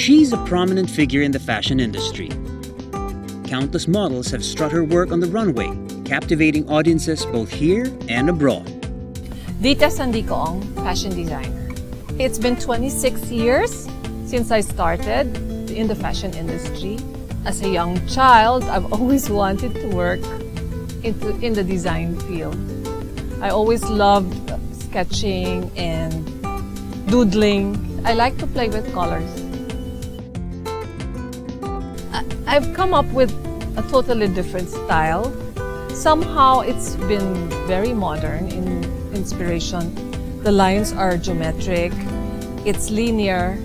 She's a prominent figure in the fashion industry. Countless models have strut her work on the runway, captivating audiences both here and abroad. Dita Sandico-Ong, fashion designer. It's been 26 years since I started in the fashion industry. As a young child, I've always wanted to work in the design field. I always loved sketching and doodling. I like to play with colors. I've come up with a totally different style. Somehow it's been very modern in inspiration. The lines are geometric, it's linear,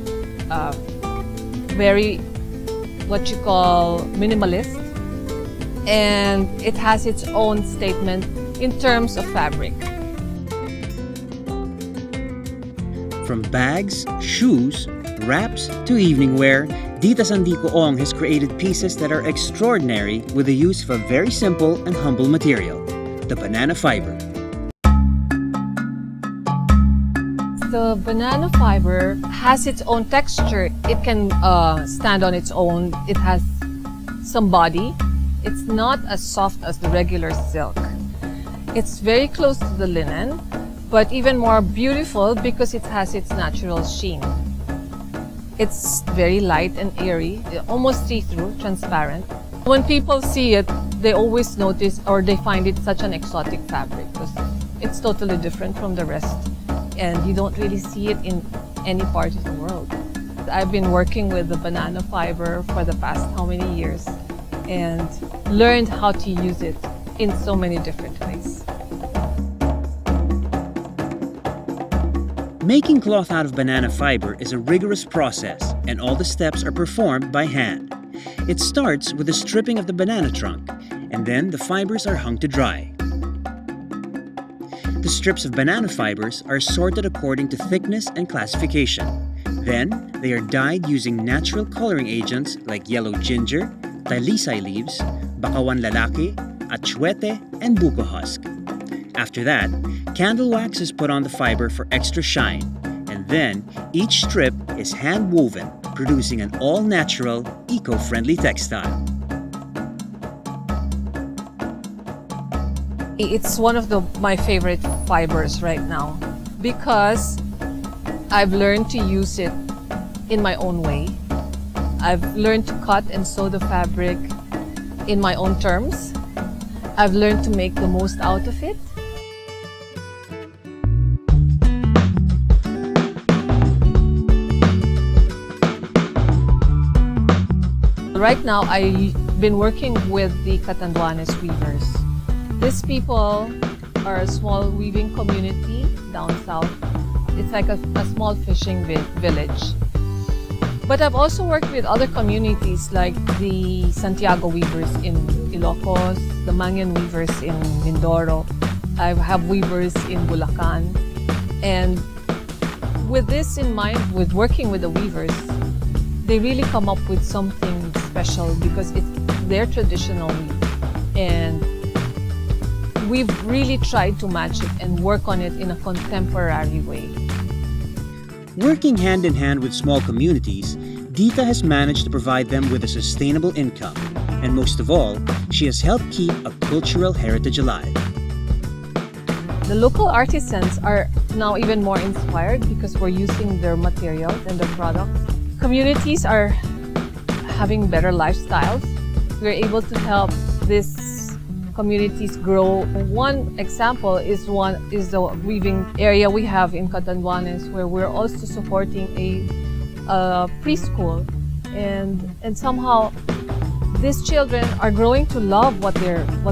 very what you call minimalist, and it has its own statement in terms of fabric. From bags, shoes, wraps to evening wear, Dita Sandico-Ong has created pieces that are extraordinary with the use of a very simple and humble material, the banana fiber. The banana fiber has its own texture. It can stand on its own. It has some body. It's not as soft as the regular silk. It's very close to the linen, but even more beautiful because it has its natural sheen. It's very light and airy, almost see-through, transparent. When people see it, they always notice or they find it such an exotic fabric because it's totally different from the rest, and you don't really see it in any part of the world. I've been working with the banana fiber for the past how many years and learned how to use it in so many different ways. Making cloth out of banana fiber is a rigorous process, and all the steps are performed by hand. It starts with the stripping of the banana trunk, and then the fibers are hung to dry. The strips of banana fibers are sorted according to thickness and classification. Then, they are dyed using natural coloring agents like yellow ginger, talisay leaves, bakawan lalaki, atsuete, and buko husk. After that, candle wax is put on the fiber for extra shine, and then each strip is hand-woven, producing an all-natural, eco-friendly textile. It's one of my favorite fibers right now because I've learned to use it in my own way. I've learned to cut and sew the fabric in my own terms. I've learned to make the most out of it. Right now, I've been working with the Catanduanes weavers. These people are a small weaving community down south. It's like a small fishing village. But I've also worked with other communities like the Santiago weavers in Ilocos, the Mangyan weavers in Mindoro. I have weavers in Bulacan. And with this in mind, with working with the weavers, they really come up with something special because it's their traditional weave. And we've really tried to match it and work on it in a contemporary way. Working hand in hand with small communities, Dita has managed to provide them with a sustainable income. And most of all, she has helped keep a cultural heritage alive. The local artisans are now even more inspired because we're using their materials and their products. Communities are having better lifestyles. We're able to help these communities grow. One example is the weaving area we have in Catanduanes, where we're also supporting a preschool, and somehow these children are growing to love what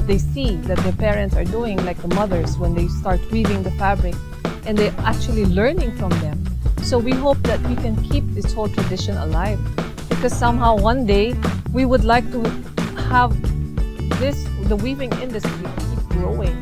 they see that their parents are doing, like the mothers when they start weaving the fabric, and they're actually learning from them. So we hope that we can keep this whole tradition alive, because somehow one day we would like to have the weaving industry keep growing.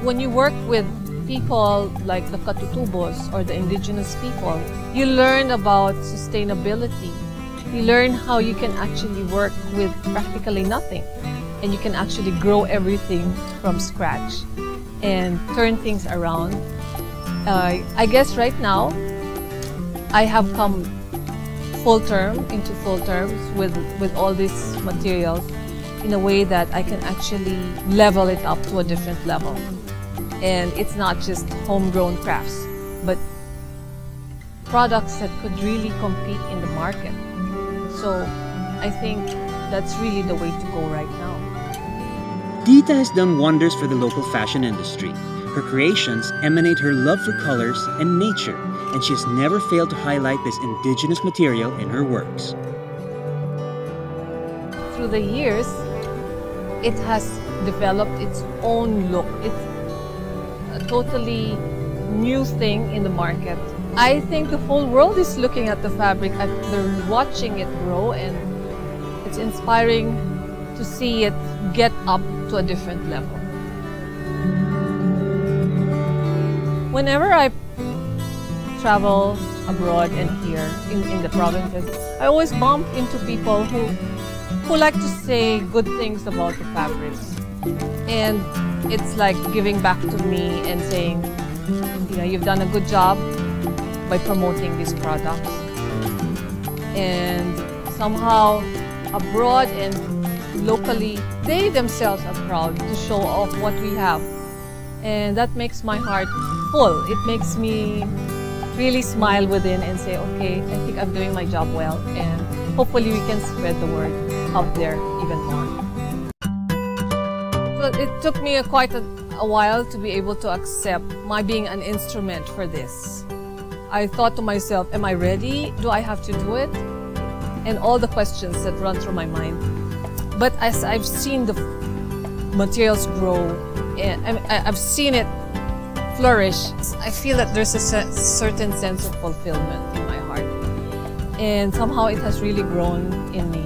When you work with people like the Katutubos or the indigenous people, you learn about sustainability. You learn how you can actually work with practically nothing. and you can actually grow everything from scratch and turn things around. I guess right now I have come into full terms with all these materials in a way that I can actually level it up to a different level. And it's not just homegrown crafts, but products that could really compete in the market. So I think that's really the way to go right now. Dita has done wonders for the local fashion industry. Her creations emanate her love for colors and nature, and she has never failed to highlight this indigenous material in her works. Through the years, it has developed its own look. It's a totally new thing in the market. I think the whole world is looking at the fabric, they're watching it grow, and it's inspiring to see it get up to a different level. Whenever I travel abroad and here in the provinces, I always bump into people who like to say good things about the fabrics. And it's like giving back to me and saying, you know, you've done a good job by promoting these products. And somehow abroad and locally, they themselves are proud to show off what we have. And that makes my heart full. It makes me really smile within and say, okay, I think I'm doing my job well, and hopefully we can spread the word out there even more. So it took me quite a while to be able to accept my being an instrument for this. I thought to myself, am I ready? Do I have to do it? And all the questions that run through my mind. But as I've seen the materials grow, and I've seen it flourish, I feel that there's a certain sense of fulfillment in my heart. And somehow it has really grown in me.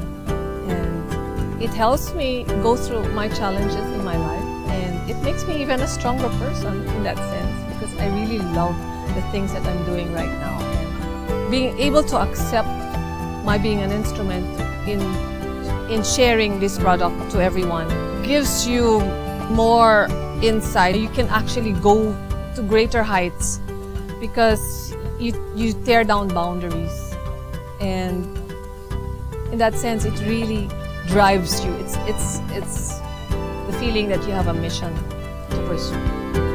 And it helps me go through my challenges in my life. And it makes me even a stronger person in that sense, because I really love the things that I'm doing right now. And being able to accept my being an instrument in sharing this product to everyone gives you more insight. You can actually go to greater heights because you tear down boundaries, and in that sense it really drives you. It's the feeling that you have a mission to pursue.